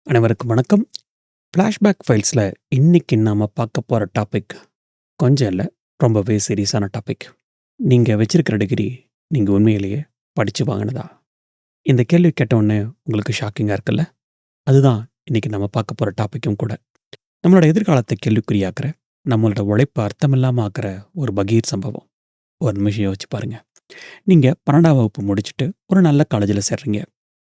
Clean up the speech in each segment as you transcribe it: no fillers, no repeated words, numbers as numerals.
அனைவருக்கும் வணக்கம். ஃப்ளாஷ்பேக் ஃபைல்ஸில் இன்னைக்கு நாம் பார்க்க போகிற டாபிக் கொஞ்சம் இல்லை, ரொம்பவே சீரியஸான டாபிக். நீங்கள் வச்சிருக்கிற டிகிரி நீங்கள் உண்மையிலேயே படித்து வாங்கினதா? இந்த கேள்வி கேட்டவுடனே உங்களுக்கு ஷாக்கிங்காக இருக்குல்ல? அதுதான் இன்னைக்கு நம்ம பார்க்க போகிற டாப்பிக்கும் கூட. நம்மளோட எதிர்காலத்தை கேள்விக்குறியாக்குற, நம்மளோட உழைப்பை அர்த்தமில்லாமல் ஆக்குற ஒரு பகீர் சம்பவம். ஒரு நிமிஷம் யோசிச்சு பாருங்க. நீங்கள் 12ஆம் வகுப்பு முடிச்சுட்டு ஒரு நல்ல காலேஜில் சேர்றீங்க.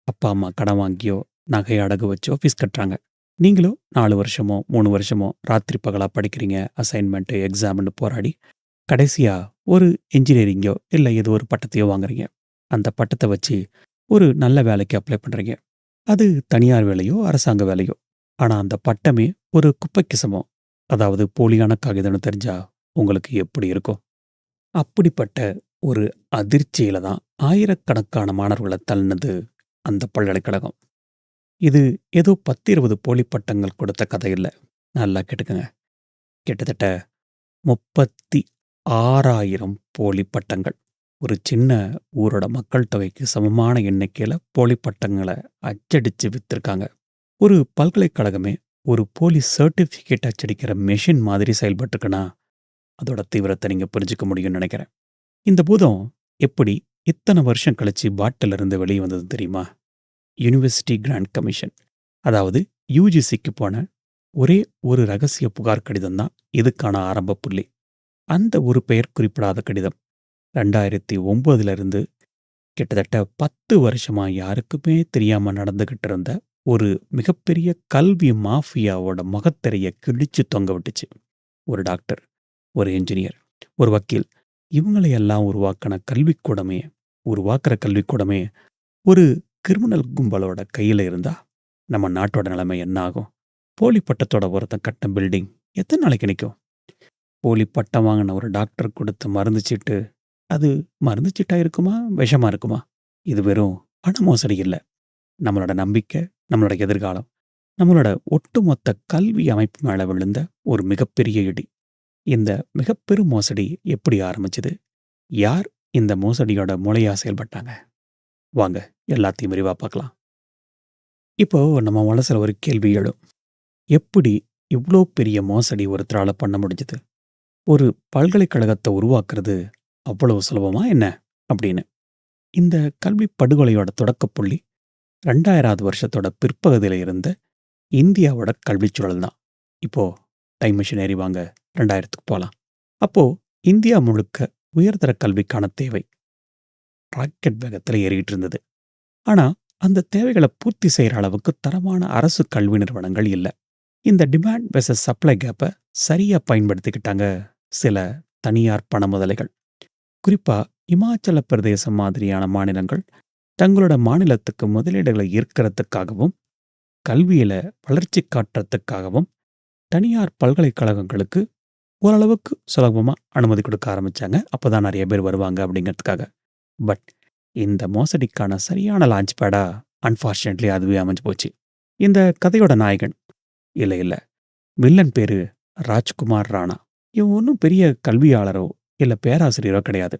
அப்பா அம்மா கடன் வாங்கியோ நகை அடகு வச்சோ ஃபீஸ் கட்டுறாங்க. நீங்களும் 4 வருஷமோ 3 வருஷமோ ராத்திரி பகலா படிக்கிறீங்க. அசைன்மெண்ட்டு, எக்ஸாம்னு போராடி கடைசியா ஒரு இன்ஜினியரிங்கோ இல்லை ஏதோ ஒரு பட்டத்தையோ வாங்குறீங்க. அந்த பட்டத்தை வச்சு ஒரு நல்ல வேலைக்கு அப்ளை பண்ணுறீங்க. அது தனியார் வேலையோ அரசாங்க வேலையோ. ஆனால் அந்த பட்டமே ஒரு குப்பைக்கு சமம். அதாவது போலியான காகிதம்னு தெரிஞ்சா உங்களுக்கு எப்படி இருக்கும்? அப்படிப்பட்ட ஒரு அதிர்ச்சியில தான் ஆயிரக்கணக்கான மாணவர்களை தள்ளினது அந்த பல்கலைக்கழகம். இது ஏதோ 10, 20 போலி பட்டங்கள் கொடுத்த கதை இல்ல. நல்லா கேட்டுக்கங்க. கிட்டத்தட்ட 36,000 போலி பட்டங்கள். ஒரு சின்ன ஊரோட மக்கள் தொகைக்கு சமமான எண்ணிக்கையில போலி பட்டங்கள அச்சடிச்சு வித்திருக்காங்க. ஒரு பல்கலைக்கழகமே ஒரு போலி சர்டிஃபிகேட் அச்சடிக்கிற மெஷின் மாதிரி செயல்பட்டுருக்குன்னா, அதோட தீவிரத்தை நீங்க புரிஞ்சுக்க முடியும்னு நெனைக்கிறேன். இந்த பூதம் எப்படி இத்தன வருஷம் கழிச்சு பாட்டிலிருந்து வெளிய வந்தது தெரியுமா? University grand commission. அதாவது யுஜிசிக்கு போன ஒரே ஒரு ரகசிய புகார் கடிதம் தான் இதுக்கான ஆரம்ப புள்ளி. அந்த ஒரு பெயர் குறிப்பிடாத கடிதம் 2009 இருந்து கிட்டத்தட்ட 10 வருஷமா யாருக்குமே தெரியாம நடந்துகிட்டு இருந்த ஒரு மிகப்பெரிய கல்வி மாஃபியாவோட முகத்திரைய கிழிச்சு தொங்க விட்டுச்சு. ஒரு டாக்டர், ஒரு என்ஜினியர், ஒரு வக்கீல், இவங்களையெல்லாம் உருவாக்குற கல்விக்கூடமே ஒரு கிரிமினல் கும்பலோட கையில இருந்தா நம்ம நாட்டோட நிலைமை என்ன ஆகும்? போலி பட்டத்தோட ஒருத்தன் கட்டின பில்டிங் எத்தனை நாளைக்கு நிற்கும்? போலி பட்டம் வாங்கின ஒரு டாக்டர் கொடுத்த மருந்து சீட்டு, அது மருந்து சீட்டா இருக்குமா, விஷமா இருக்குமா? இது வெறும் பண மோசடி இல்ல. நம்மளோட நம்பிக்கை, நம்மளோட எதிர்காலம், நம்மளோட ஒட்டுமொத்த கல்வி அமைப்பு மேல விழுந்த ஒரு மிகப்பெரிய இடி. இந்த மிகப்பெரும் மோசடி எப்படி ஆரம்பிச்சது? யார் இந்த மோசடியோட மூளையா செயல்பட்டாங்க? வாங்க எல்லாத்தையும் விரிவா பார்க்கலாம். இப்போ நம்ம மனசுல ஒரு கேள்வி எழும். எப்படி இவ்ளோ பெரிய மோசடி ஒருத்தரால பண்ண முடிஞ்சது? ஒரு பல்கலைக்கழகத்தை உருவாக்குறது அவ்வளவு சுலபமா என்ன? அப்படின்னு. இந்த கல்வி படுகொலையோட தொடக்கப்புள்ளி 2000வது வருஷத்தோட பிற்பகுதியில இருந்த இந்தியாவோட கல்விச் சூழல் தான். இப்போ டைம் மிஷின் ஏறி வாங்க 2000க்கு போலாம். அப்போ இந்தியா முழுக்க உயர்தர கல்விக்கான தேவை ராக்கெட் வேகத்துல ஏறிட்டு இருந்தது. ஆனா அந்த தேவைகளை பூர்த்தி செய்யற அளவுக்கு தரமான அரசு கல்வி நிறுவனங்கள் இல்ல. இந்த டிமாண்ட் வெர்சஸ் சப்ளை கேப்பை சரியா பயன்படுத்திக்கிட்டாங்க சில தனியார் பண முதலைகள். குறிப்பா இமாச்சல பிரதேசம் மாதிரியான மாநிலங்கள் தங்களோட மாநிலத்துக்கு முதலீடுகளை ஈர்க்கிறதுக்காகவும் கல்வியில வளர்ச்சி காட்டுறதுக்காகவும் தனியார் பல்கலைக்கழகங்களுக்கு ஓரளவுக்கு சுலபமா அனுமதி கொடுக்க ஆரம்பிச்சாங்க. அப்பதான் நிறைய பேர் வருவாங்க அப்படிங்கிறதுக்காக. பட் இந்த மோசடிக்கான சரியான லான்ச் பேடா அன்பார்ச்சுனேட்லி அதுவே அமைஞ்சு போச்சு. இந்த கதையோட நாயகன் இல்ல வில்லன் பேரு ராஜ்குமார் ராணா. இவன் ஒன்றும் பெரிய கல்வியாளரோ இல்ல பேராசிரியரோ கிடையாது.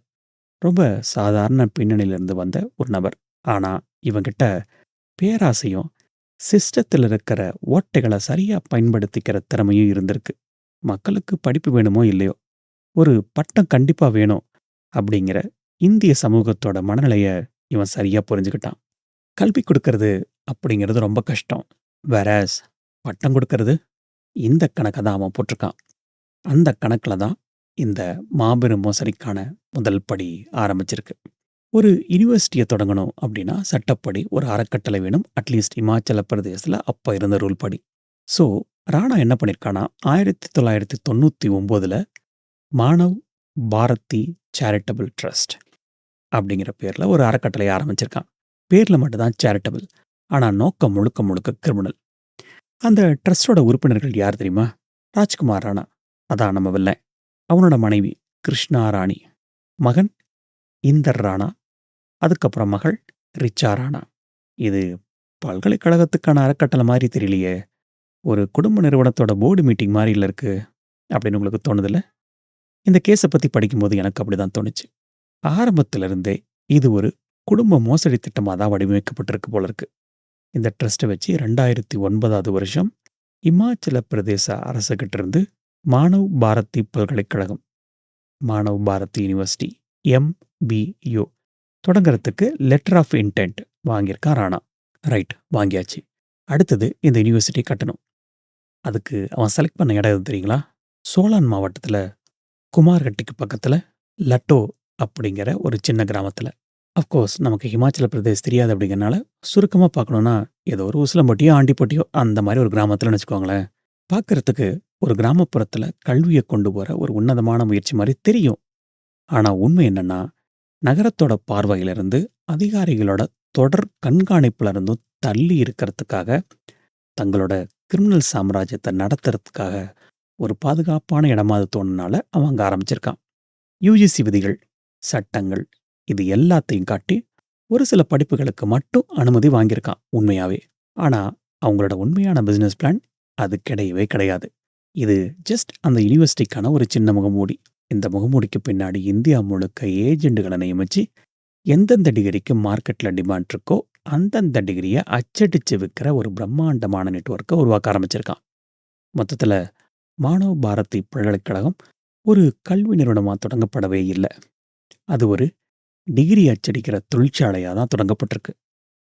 ரொம்ப சாதாரண பின்னணியிலிருந்து வந்த ஒரு நபர். ஆனா இவங்கிட்ட பேராசையும் சிஸ்டத்தில் இருக்கிற ஓட்டைகளை சரியா பயன்படுத்திக்கிற திறமையும் இருந்திருக்கு. மக்களுக்கு படிப்பு வேணுமோ இல்லையோ, ஒரு பட்டம் கண்டிப்பா வேணும் அப்படிங்கிற இந்திய சமூகத்தோட மனநிலைய இவன் சரியா புரிஞ்சுக்கிட்டான். கல்வி கொடுக்கறது அப்படிங்கிறது ரொம்ப கஷ்டம். வேறஸ் பட்டம் கொடுக்கறது, இந்த கணக்கை தான் அவன் போட்டிருக்கான். அந்த கணக்குல தான் இந்த மாபெரும் மோசடிக்கான முதல் படி ஆரம்பிச்சிருக்கு. ஒரு யுனிவர்சிட்டியை தொடங்கணும் அப்படின்னா சட்டப்படி ஒரு அறக்கட்டளை வேணும். அட்லீஸ்ட் இமாச்சல பிரதேசத்தில் அப்போ இருந்த ரூல் படி. ஸோ ராணா என்ன பண்ணியிருக்கானா, 1999 மானவ் பாரதி சேரிட்டபிள் ட்ரஸ்ட் அப்படிங்கிற பேர்ல ஒரு அறக்கட்டளையை ஆரம்பிச்சிருக்கான். பேர்ல மட்டும்தான் சேரிட்டபிள், ஆனால் நோக்கம் முழுக்க முழுக்க கிரிமினல். அந்த ட்ரஸ்டோட உறுப்பினர்கள் யார் தெரியுமா? ராஜ்குமார் ராணா, அதான் நம்ம வில்லன். அவனோட மனைவி கிருஷ்ணா ராணி, மகன் இந்தர் ராணா, அதுக்கப்புறம் மகள் ரிச்சா ராணா. இது பல்கலைக்கழகத்துக்கான அறக்கட்டளை மாதிரி தெரியலையே, ஒரு குடும்ப நிறுவனத்தோட போர்டு மீட்டிங் மாதிரி இல்லை இருக்கு அப்படின்னு உங்களுக்கு தோணுதில்ல? இந்த கேஸை பற்றி படிக்கும்போது எனக்கு அப்படிதான் தோணுச்சு. ஆரம்பத்திலிருந்தே இது ஒரு குடும்ப மோசடி திட்டமாக தான் வடிவமைக்கப்பட்டிருக்கு போல இருக்கு. இந்த ட்ரஸ்ட்டை வச்சு 2009 வருஷம் இமாச்சல பிரதேச அரசுகிட்ட இருந்து மானவ் பாரதி பல்கலைக்கழகம், மானவ் பாரதி யூனிவர்சிட்டி, MBU தொடங்குறதுக்கு லெட்டர் ஆஃப் இன்டென்ட் வாங்கியிருக்கான் ராணா. ரைட், வாங்கியாச்சு. அடுத்தது இந்த யூனிவர்சிட்டி கட்டணும். அதுக்கு அவன் செலக்ட் பண்ண இடம் எது தெரியுங்களா? சோலான் மாவட்டத்தில் குமார்கட்டிக்கு பக்கத்தில் லட்டோ அப்படிங்கிற ஒரு சின்ன கிராமத்தில். அஃப்கோர்ஸ் நமக்கு ஹிமாச்சல பிரதேஷ் தெரியாது அப்படிங்கிறனால சுருக்கமாக பார்க்கணுன்னா ஏதோ ஒரு உசிலம்பட்டியோ ஆண்டிப்பட்டியோ அந்த மாதிரி ஒரு கிராமத்தில் வச்சுக்கோங்களேன். பார்க்கறதுக்கு ஒரு கிராமப்புறத்தில் கல்வியை கொண்டு போகிற ஒரு உன்னதமான முயற்சி மாதிரி தெரியும். ஆனால் உண்மை என்னன்னா, நகரத்தோட பார்வையிலிருந்து அதிகாரிகளோட தொடர் கண்காணிப்புல இருந்தும் தள்ளி இருக்கிறதுக்காக, தங்களோட கிரிமினல் சாம்ராஜ்யத்தை நடத்துறதுக்காக ஒரு பாதுகாப்பான இடமா அது தோணுனால அவன் அங்கே ஆரம்பிச்சிருக்கான். யுஜிசி விதிகள், சட்டங்கள் இது எல்லாத்தையும் காட்டி ஒரு சில படிப்புகளுக்கு மட்டும் அனுமதி வாங்கியிருக்கான் உண்மையாவே. ஆனால் அவங்களோட உண்மையான பிஸ்னஸ் பிளான் அது கிடையவே கிடையாது. இது ஜஸ்ட் அந்த யூனிவர்சிட்டிக்கான ஒரு சின்ன முகமூடி. இந்த முகமூடிக்கு பின்னாடி இந்தியா முழுக்க ஏஜெண்டுகளை நியமிச்சு எந்தெந்த டிகிரிக்கு மார்க்கெட்டில் டிமாண்ட் இருக்கோ அந்தந்த டிகிரியை அச்சடிச்சு விற்கிற ஒரு பிரம்மாண்டமான நெட்வொர்க்கை உருவாக்க ஆரம்பிச்சிருக்கான். மொத்தத்தில் மானவ் பாரதி பல்கலைக்கழகம் ஒரு கல்வி நிறுவனமாக தொடங்கப்படவே இல்லை. அது ஒரு டிகிரி அச்சடிக்கிற தொழிற்சாலையாக தான் தொடங்கப்பட்டிருக்கு.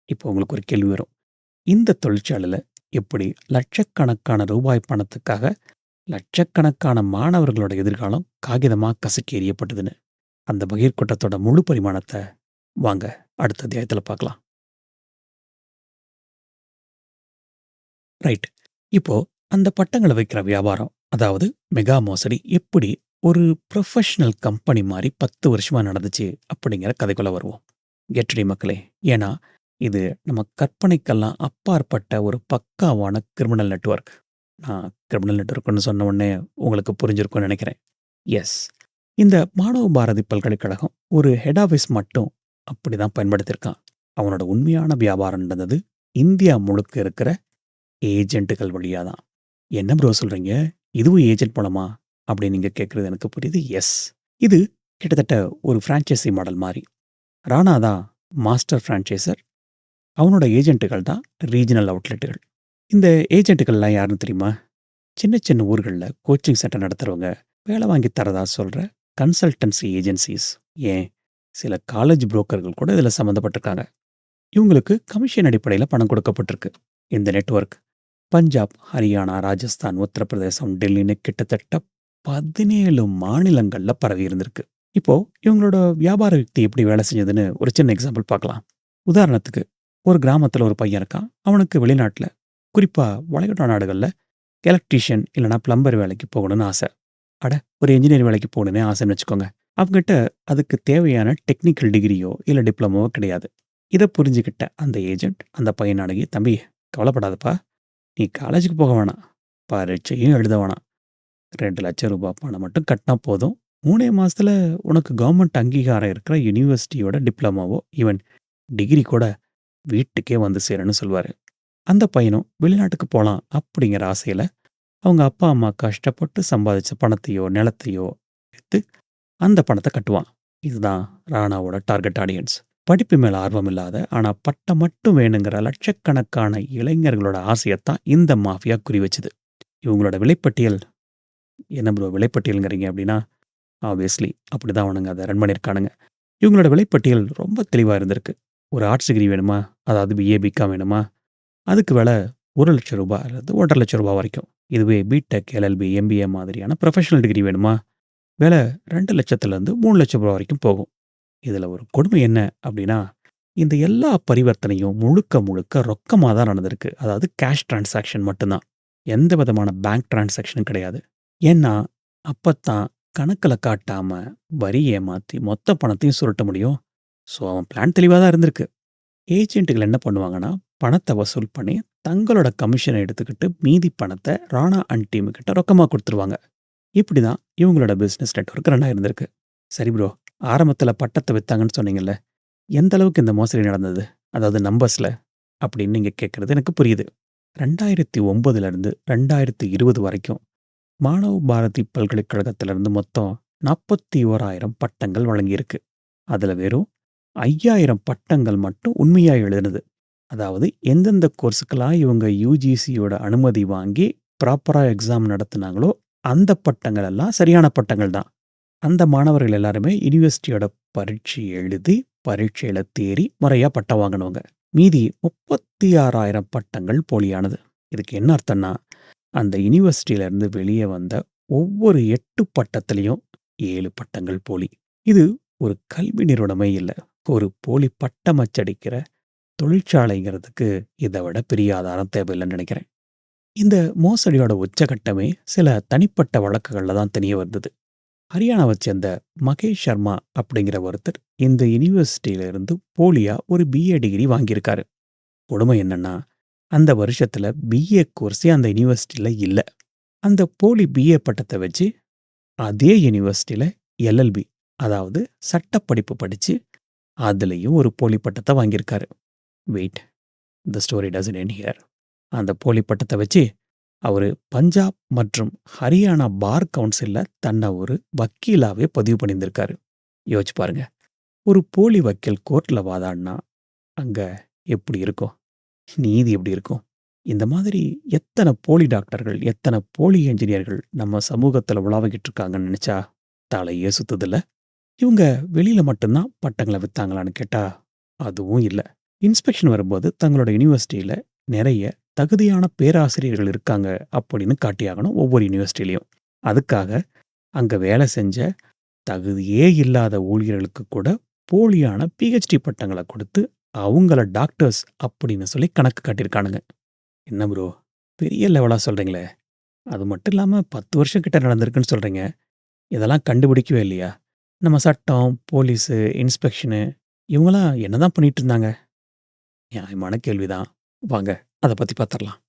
இப்போ உங்களுக்கு ஒரு கேள்வி வரும். இந்த தொழிற்சாலையில் எப்படி லட்சக்கணக்கான ரூபாய் பணத்துக்காக லட்சக்கணக்கான மாணவர்களோட எதிர்காலம் காகிதமாக கசக்கி எறியப்பட்டதுன்னு? அந்த பகிர்கூட்டத்தோட முழு பரிமாணத்தை வாங்க அடுத்த அத்தியாயத்தில் பார்க்கலாம். ரைட், இப்போ அந்த பட்டங்களை வைக்கிற வியாபாரம், அதாவது மெகா மோசடி எப்படி ஒரு ப்ரொஃபஷனல் கம்பெனி மாதிரி 10 வருஷமா நடந்துச்சு அப்படிங்கிற கதைக்குள்ள வருவோம். கெட்டடி மக்களே, ஏன்னா இது நம்ம கற்பனைக்கெல்லாம் அப்பாற்பட்ட ஒரு பக்காவான கிரிமினல் நெட்வொர்க். நான் கிரிமினல் நெட்வொர்க்னு சொன்ன உடனே உங்களுக்கு புரிஞ்சிருக்கும்னு நினைக்கிறேன். எஸ், இந்த மானவ பாரதி பல்கலைக்கழகம் ஒரு ஹெட் ஆஃபீஸ் மட்டும் அப்படிதான் பயன்படுத்தியிருக்கான். அவனோட உண்மையான வியாபாரம் நடந்தது இந்தியா முழுக்க இருக்கிற ஏஜென்ட்டுகள் வழியாக தான். என்ன ப்ரோ சொல்கிறீங்க, இதுவும் ஏஜென்ட் மூலமா அப்படின்னு நீங்கள் கேட்குறது எனக்கு புரியுது. எஸ், இது கிட்டத்தட்ட ஒரு ஃப்ரான்ச்சைசி மாடல் மாதிரி. ராணா தான் மாஸ்டர் ஃப்ரான்ச்சைசர், அவனோட ஏஜென்ட்டுகள் தான் ரீஜனல் அவுட்லெட்டுகள். இந்த ஏஜென்ட்டுகள்லாம் யாருன்னு தெரியுமா? சின்ன சின்ன ஊர்களில் கோச்சிங் சென்டர் நடத்துகிறவங்க, வேலை வாங்கி தரதா சொல்கிற கன்சல்டன்சி ஏஜென்சிஸ், ஏன் சில காலேஜ் புரோக்கர்கள் கூட இதில் சம்மந்தப்பட்டிருக்காங்க. இவங்களுக்கு கமிஷன் அடிப்படையில் பணம் கொடுக்கப்பட்டிருக்கு. இந்த நெட்வொர்க் பஞ்சாப், ஹரியானா, ராஜஸ்தான், உத்தரப்பிரதேசம், டெல்லின்னு கிட்டத்தட்ட 17 மாநிலங்களில் பரவி இருந்திருக்கு. இப்போ இவங்களோட வியாபார யுக்தி எப்படி வேலை செஞ்சதுன்னு ஒரு சின்ன எக்ஸாம்பிள் பார்க்கலாம். உதாரணத்துக்கு, ஒரு கிராமத்தில் ஒரு பையன் இருக்கான். அவனுக்கு வெளிநாட்டில், குறிப்பாக வளைகுடா நாடுகளில் எலக்ட்ரீஷியன் இல்லைனா பிளம்பர் வேலைக்கு போகணும்னு ஆசை. ஒரு இன்ஜினியர் வேலைக்கு போகணுன்னே ஆசைன்னு வச்சுக்கோங்க. அவங்ககிட்ட அதுக்கு தேவையான டெக்னிக்கல் டிகிரியோ இல்லை டிப்ளமோவோ கிடையாது. இதை புரிஞ்சுக்கிட்ட அந்த ஏஜென்ட் அந்த பையன் அணுகி, தம்பி கவலைப்படாதப்பா, நீ காலேஜுக்கு போக வேணாம், பரீட்சையும் எழுத வேணாம், 2 லட்சம் ரூபாய் பணம் மட்டும் கட்டினா போதும், 3 மாதத்தில் உனக்கு கவர்மெண்ட் அங்கீகாரம் இருக்கிற யூனிவர்சிட்டியோட டிப்ளமோவோ ஈவன் டிகிரி கூட வீட்டுக்கே வந்து சேருன்னு சொல்லுவார். அந்த பையனும் வெளிநாட்டுக்கு போகலாம் அப்படிங்கிற ஆசையில் அவங்க அப்பா அம்மா கஷ்டப்பட்டு சம்பாதிச்ச பணத்தையோ நிலத்தையோ எடுத்து அந்த பணத்தை கட்டுவான். இதுதான் ராணாவோட டார்கெட் ஆடியன்ஸ். படிப்பு மேலே ஆர்வம் இல்லாத ஆனால் பட்டம் மட்டும் வேணுங்கிற லட்சக்கணக்கான இளைஞர்களோட ஆசையத்தான் இந்த மாஃபியா குறி வச்சுது. இவங்களோட விலைப்பட்டியல் என்ன ப்ரோ விலைப்பட்டியலுங்கிறீங்க அப்படின்னா, ஆப்வியஸ்லி அப்படி தான் அவனுங்க அதை ரன் பண்ணியிருக்கானுங்க. இவங்களோட விலைப்பட்டியல் ரொம்ப தெளிவாக இருந்திருக்கு. ஒரு ஆர்ட்ஸ் டிகிரி வேணுமா, அதாவது BA BCom வேணுமா, அதுக்கு விலை 1 லட்சம் ரூபாய் அல்லது 1,50,000 லட்சம் ரூபாய் வரைக்கும். இதுவே பிடெக், LLB, MBA மாதிரியான ப்ரொஃபஷனல் டிகிரி வேணுமா, விலை 2 லட்சத்துலேருந்து 3 லட்சம் ரூபாய் வரைக்கும் போகும். இதில் ஒரு கொடுமை என்ன அப்படின்னா, இந்த எல்லா பரிவர்த்தனையும் முழுக்க முழுக்க ரொக்கமாக தான் நடந்திருக்கு. அதாவது கேஷ் டிரான்சாக்ஷன் மட்டும்தான், எந்த விதமான பேங்க் டிரான்சாக்ஷனும் கிடையாது. ஏன்னா அப்பத்தான் கணக்கில் காட்டாமல் வரி ஏமாற்றி மொத்த பணத்தையும் சுருட்ட முடியும். ஸோ அவன் பிளான் தெளிவாக தான் இருந்திருக்கு. ஏஜென்ட்டுகள் என்ன பண்ணுவாங்கன்னா, பணத்தை வசூல் பண்ணி தங்களோட கமிஷனை எடுத்துக்கிட்டு மீதி பணத்தை ராணா அண்ட் டீமுக்கிட்ட ரொக்கமாக கொடுத்துருவாங்க. இப்படி தான் இவங்களோட பிஸ்னஸ் நெட்வொர்க் ரன் ஆகிருந்திருக்கு. சரி ப்ரோ, ஆரம்பத்தில் பட்டத்தை விற்றாங்கன்னு சொன்னீங்கல்ல, எந்த அளவுக்கு இந்த மோசடி நடந்தது, அதாவது நம்பர்ஸில் அப்படின்னு நீங்கள் கேட்குறது எனக்கு புரியுது. 2009 2020 வரைக்கும் மானவ் பாரதி பல்கலைக்கழகத்திலிருந்து மொத்தம் 41,000 பட்டங்கள் வழங்கியிருக்கு. அதில் வெறும் 5,000 பட்டங்கள் மட்டும் உண்மையாக எழுதுனது. அதாவது எந்தெந்த கோர்ஸுக்கெல்லாம் இவங்க யுஜிசியோட அனுமதி வாங்கி ப்ராப்பரா எக்ஸாம் நடத்துனாங்களோ, அந்த பட்டங்கள் எல்லாம் சரியான பட்டங்கள் தான். அந்த மாணவர்கள் எல்லாருமே யுனிவர்சிட்டியோட பரீட்சை எழுதி, பரீட்சையில தேறி முறையா பட்டம் வாங்குனவங்க. மீதி 36,000 பட்டங்கள் போலியானது. இதுக்கு என்ன அர்த்தம்னா, அந்த யுனிவர்சிட்டியில இருந்து வெளிய வந்த ஒவ்வொரு 8 பட்டத்திலயும் 7 பட்டங்கள் போலி. இது ஒரு கல்வி நிறுவனமே இல்ல. ஒரு போலி பட்டம் அச்சடிக்கிற தொழிற்சாலைங்கிறதுக்கு இத விட பெரிய ஆதாரம் தேவையில்லன்னு நெனைக்கிறேன். இந்த மோசடியோட உச்சகட்டமே சில தனிப்பட்ட வழக்குகள்ல தான் தெரிய வந்தது. ஹரியானாவை சேர்ந்த மகேஷ் சர்மா அப்படிங்கிற ஒருத்தர் இந்த யுனிவர்சிட்டியில இருந்து போலியா ஒரு பிஏ டிகிரி வாங்கியிருக்காரு. கொடுமை என்னன்னா, அந்த வருஷத்துல பிஏ கோர்ஸே அந்த யுனிவர்சிட்டியில இல்ல. அந்த போலி பிஏ பட்டத்தை வச்சு அதே யுனிவர்சிட்டியில எல்எல்பி, அதாவது சட்டப்படிப்பு படிச்சு அதுலயும் ஒரு போலி பட்டத்தை வாங்கியிருக்காரு. Wait, the story doesn't end here. அந்த போலி பட்டத்தை வச்சு அவரு பஞ்சாப் மற்றும் ஹரியானா பார் கவுன்சில்ல தன்னை ஒரு வக்கீலாவே பதிவு பண்ணியிருந்திருக்காரு. யோசிச்சு பாருங்க, ஒரு போலி வக்கீல் கோர்ட்ல வாதாடினா அங்க எப்படி இருக்கும்? நீதி எப்படி இருக்கும்? இந்த மாதிரி எத்தனை போலி டாக்டர்கள், எத்தனை போலி என்ஜினியர்கள் நம்ம சமூகத்துல உலாவிக்கிட்டு இருக்காங்கன்னு நினைச்சா தலையே சுத்துதில்ல. இவங்க வெளியில மட்டும்தான் பட்டங்களை வித்தாங்களான்னு கேட்டா அதுவும் இல்ல. இன்ஸ்பெக்ஷன் வரும்போது தங்களோட யுனிவர்சிட்டியில நிறைய தகுதியான பேராசிரியர்கள் இருக்காங்க அப்படின்னு காட்டியாகணும் ஒவ்வொரு யுனிவர்சிட்டிலையும். அதுக்காக அங்க வேலை செஞ்ச தகுதியே இல்லாத ஊழியர்களுக்கு கூட போலியான பிஹெச்டி பட்டங்களை கொடுத்து அவங்கள டாக்டர்ஸ் அப்படின்னு சொல்லி கணக்கு காட்டியிருக்கானுங்க. என்ன ப்ரோ, பெரிய லெவலா சொல்றீங்களே? அது மட்டும் இல்லாம 10 வருஷம் கிட்ட நடந்திருக்குன்னு சொல்றீங்க. இதெல்லாம் கண்டுபிடிக்கவே இல்லையா? நம்ம சட்டம், போலீஸு, இன்ஸ்பெக்ஷனு இவங்கலாம் என்னதான் பண்ணிட்டு இருந்தாங்க? நியாயமான கேள்விதான். வாங்க அத பத்தி பாத்துரலாம்.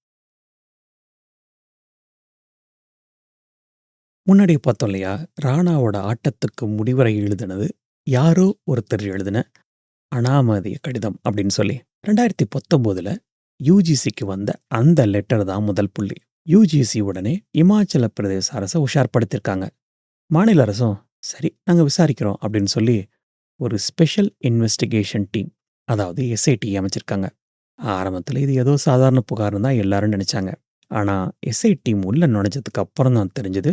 முன்னாடியே பார்த்தோம் இல்லையா? ராணாவோட ஆட்டத்துக்கு முடிவுரை எழுதினது யாரோ ஒருத்தர் எழுதின அனாமதேய கடிதம் அப்படின்னு சொல்லி. 2019ல யுஜிசிக்கு வந்த அந்த லெட்டர் தான் முதல் புள்ளி. யுஜிசி உடனே இமாச்சல பிரதேச அரசை உஷார்படுத்தியிருக்காங்க. மாநில அரசும் சரி நாங்க விசாரிக்கிறோம் அப்படின்னு சொல்லி ஒரு ஸ்பெஷல் இன்வெஸ்டிகேஷன் டீம், அதாவது எஸ்ஐடி அமைச்சிருக்காங்க. ஆரம்பத்துல இது ஏதோ சாதாரண புகார்னு தான் எல்லாரும் நினைச்சாங்க. ஆனா எஸ்ஐ டீம் உள்ள நுழைஞ்சதுக்கு அப்புறம் தான் தெரிஞ்சது,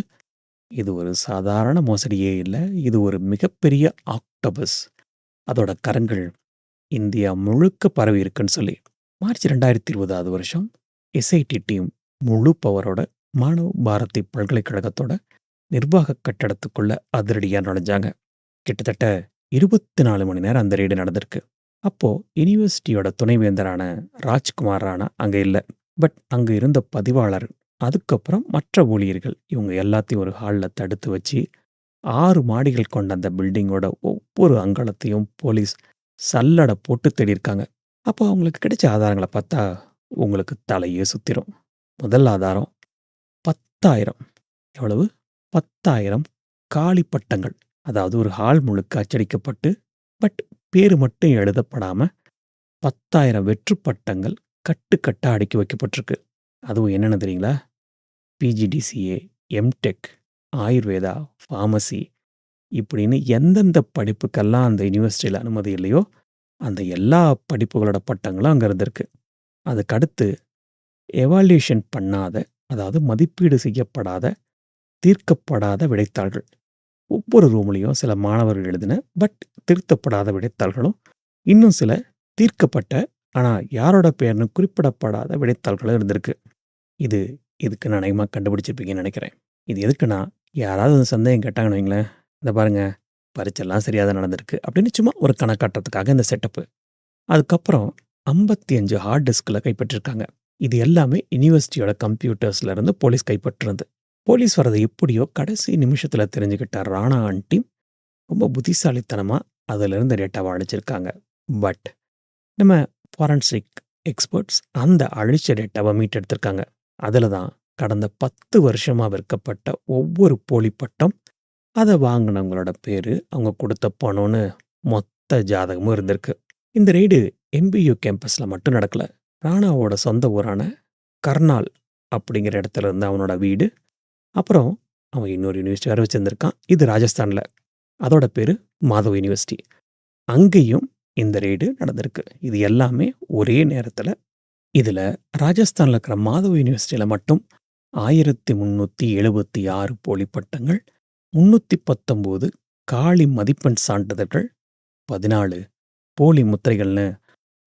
இது ஒரு சாதாரண மோசடியே இல்ல. இது ஒரு மிகப்பெரிய ஆக்டோபஸ். அதோட கரங்கள் இந்தியா முழுக்க பரவி இருக்குன்னு சொல்லி. மார்ச் 2020 வருஷம் எஸ்ஐடி டீம் முழு பவரோட மானவ் பாரதி பல்கலைக்கழகத்தோட நிர்வாக கட்டடத்துக்குள்ள அதிரடியா நுழைஞ்சாங்க. கிட்டத்தட்ட 24 மணி நேரம் அந்த ரெய்டு நடந்திருக்கு. அப்போ யுனிவர்சிட்டியோட துணைவேந்தரான ராஜ்குமார் ராணா அங்க இல்ல. பட் அங்க இருந்த பதிவாளர், அதுக்கப்புறம் மற்ற ஊழியர்கள் இவங்க எல்லாத்தையும் ஒரு ஹால்ல தடுத்து வச்சு 6 மாடிகள் கொண்ட அந்த பில்டிங்கோட ஒவ்வொரு அங்கலத்தையும் போலீஸ் சல்லடை போட்டு தேடியிருக்காங்க. அப்போ அவங்களுக்கு கிடைச்ச ஆதாரங்களை பார்த்தா உங்களுக்கு தலையே சுத்திரும். முதல் ஆதாரம் 10,000. எவ்வளவு? 10,000 காலி பட்டங்கள். அதாவது ஒரு ஹால் முழுக்க அச்சடிக்கப்பட்டு பட் பேரு மட்டும் எழுதப்படாம 10,000 வெற்று பட்டங்கள் கட்டுக்கட்டா அடுக்கி வைக்கப்பட்டிருக்கு. அதுவும் என்னென்ன தெரியுங்களா? பிஜிடிசிஏ, எம்டெக், ஆயுர்வேதா, ஃபார்மசி இப்படின்னு எந்தெந்த படிப்புக்கெல்லாம் அந்த யுனிவர்சிட்டியில் அனுமதி இல்லையோ அந்த எல்லா படிப்புகளோட பட்டங்களும் அங்கே இருந்திருக்கு. அதுக்கடுத்து எவால்யூஷன் பண்ணாத, அதாவது மதிப்பீடு செய்யப்படாத, தீர்க்கப்படாத விடைத்தாள்கள். ஒவ்வொரு ரூம்லையும் சில மாணவர்கள் எழுதின பட் திருத்தப்படாத விடைத்தாள்களும், இன்னும் சில தீர்க்கப்பட்ட ஆனால் யாரோட பெயர்னு குறிப்பிடப்படாத விடைத்தாள்களும் இருந்திருக்கு. இதுக்கு நான் அநேகமாக கண்டுபிடிச்சிருப்பீங்கன்னு நினைக்கிறேன். இது எதுக்குன்னா, யாராவது சந்தேகம் கேட்டாங்கன்னு வைங்களேன், இந்த பாருங்க பரீட்சைலாம் சரியாக தான் நடந்திருக்கு அப்படின்னு சும்மா ஒரு கணக்காட்டுறதுக்காக இந்த செட்டப்பு. அதுக்கப்புறம் 55 ஹார்ட் டிஸ்கில் கைப்பற்றிருக்காங்க. இது எல்லாமே யுனிவர்சிட்டியோட கம்ப்யூட்டர்ஸ்ல இருந்து போலீஸ் கைப்பற்றினது. போலீஸ் வரதை எப்படியோ கடைசி நிமிஷத்தில் தெரிஞ்சுக்கிட்ட ராணா அண்ட் டீம் ரொம்ப புத்திசாலித்தனமாக அதிலிருந்து டேட்டாவை அழிச்சிருக்காங்க. பட் நம்ம ஃபாரன்சிக் எக்ஸ்பர்ட்ஸ் அந்த அழிச்ச டேட்டாவை மீட்டெடுத்திருக்காங்க. அதில் தான் கடந்த 10 வருஷமாக விற்கப்பட்ட ஒவ்வொரு போலி பட்டம், அதை வாங்கினவங்களோட பேர், அவங்க கொடுத்த பணம்னு மொத்த ஜாதகமும் இருந்திருக்கு. இந்த ரெய்டு எம்பியு கேம்பஸில் மட்டும் நடக்கல. ராணாவோட சொந்த ஊரான கர்னால் அப்படிங்கிற இடத்துல இருந்து அவனோட வீடு, அப்புறம் அவன் இன்னொரு யூனிவர்சிட்டி வர வச்சுருந்துருக்கான். இது ராஜஸ்தானில். அதோட பேர் மாதவ் யூனிவர்சிட்டி. அங்கேயும் இந்த ரெய்டு நடந்திருக்கு. இது எல்லாமே ஒரே நேரத்துல. இதுல ராஜஸ்தான்ல இருக்கிற மாதவ் யூனிவர்சிட்டியில மட்டும் 1376 போலி பட்டங்கள், 319 காலி மதிப்பெண் சான்றிதழ்கள், 14 போலி முத்திரைகள்னு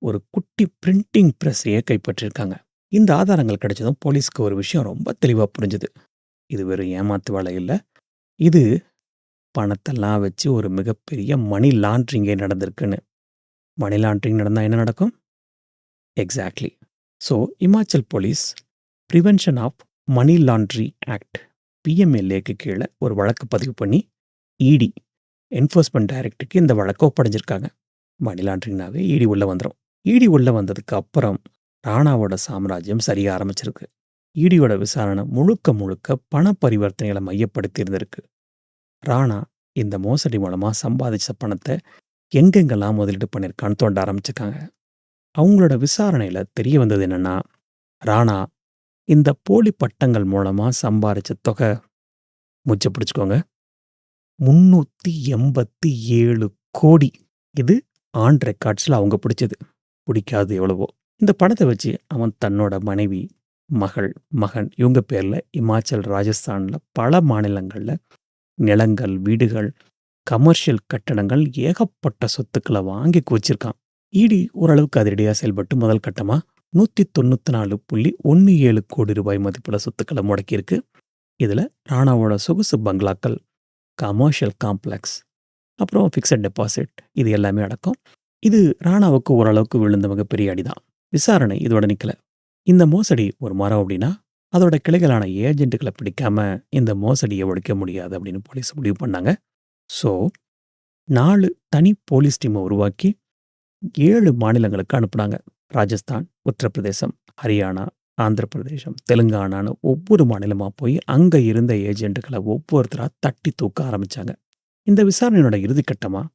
ஒரு குட்டி பிரிண்டிங் பிரஸ்ஸையே கைப்பற்றியிருக்காங்க. இந்த ஆதாரங்கள் கிடைச்சதும் போலீஸ்க்கு ஒரு விஷயம் ரொம்ப தெளிவா புரிஞ்சுது. இது வெறும் ஏமாத்து வேலை இல்ல. இது பணத்தெல்லாம் வச்சு ஒரு மிகப்பெரிய மணி லாண்ட்ரிங்கே நடந்திருக்குன்னு. மணி லாண்ட்ரிங் நடந்தா என்ன நடக்கும்? Exactly. So Himachal police prevention of money laundry act பிஎம்எல்ஏக்கு கீழே ஒரு வழக்கு பதிவு பண்ணி இடி என்ஃபோர்ஸ்மெண்ட் டைரக்டருக்கு இந்த வழக்கை ஒப்படைஞ்சிருக்காங்க. மணி லாண்ட்ரிங்னாவே இடி உள்ள வந்துடும். இடி உள்ள வந்ததுக்கு அப்புறம் ராணாவோட சாம்ராஜ்யம் சரிய ஆரம்பிச்சிருக்கு. இடியோட விசாரணை முழுக்க முழுக்க பண பரிவர்த்தனைகளை மையப்படுத்தி இருந்திருக்கு. ராணா இந்த மோசடி மூலமா சம்பாதிச்ச பணத்தை எங்கெங்கெல்லாம் முதலீடு பண்ணியிருக்கான்னு தோண்ட ஆரம்பிச்சிருக்காங்க. அவங்களோட விசாரணையில தெரிய வந்தது என்னன்னா, ராணா இந்த போலி பட்டங்கள் மூலமா சம்பாரிச்ச தொகை, மூச்சை பிடிச்சுக்கோங்க, 387 கோடி. இது ஆன் ரெக்கார்ட்ஸ்ல அவங்க பிடிச்சது. பிடிக்காது எவ்வளவோ. இந்த பணத்தை வச்சு அவன் தன்னோட மனைவி, மகள், மகன் இவங்க பேர்ல இமாச்சல், ராஜஸ்தான்ல பல மாநிலங்கள்ல நிலங்கள், வீடுகள், கமர்ஷியல் கட்டடங்கள், ஏகப்பட்ட சொத்துக்களை வாங்கி குவிச்சிருக்கான். இடி ஓரளவுக்கு அதிரடியாக செயல்பட்டு முதல் கட்டமா 194.17 கோடி ரூபாய் மதிப்புள்ள சொத்துக்களை முடக்கியிருக்கு. இதுல ராணாவோட சொகுசு பங்களாக்கள், கமர்ஷியல் காம்ப்ளெக்ஸ், அப்புறம் ஃபிக்ஸட் டெபாசிட் இது எல்லாமே அடக்கம். இது ராணாவுக்கு ஓரளவுக்கு விழுந்த மிகப்பெரிய அடிதான். விசாரணை இதோட நிக்கல. இந்த மோசடி ஒரு மரம் அப்படின்னா அதோட கிளைகளான ஏஜென்ட்டுகளை பிடிக்காம இந்த மோசடியை ஒழிக்க முடியாது அப்படின்னு போலீஸ் முடிவு பண்ணாங்க. ஸோ 4 தனி போலீஸ் டீமை உருவாக்கி 7 மாநிலங்களுக்கு அனுப்புனாங்க. ராஜஸ்தான், உத்தரப்பிரதேசம், ஹரியானா, ஆந்திர பிரதேசம், தெலுங்கானான்னு ஒவ்வொரு மாநிலமாக போய் அங்கே இருந்த ஏஜென்ட்டுகளை ஒவ்வொருத்தராக தட்டி தூக்க ஆரம்பித்தாங்க. இந்த விசாரணையோட இறுதிக்கட்டமாக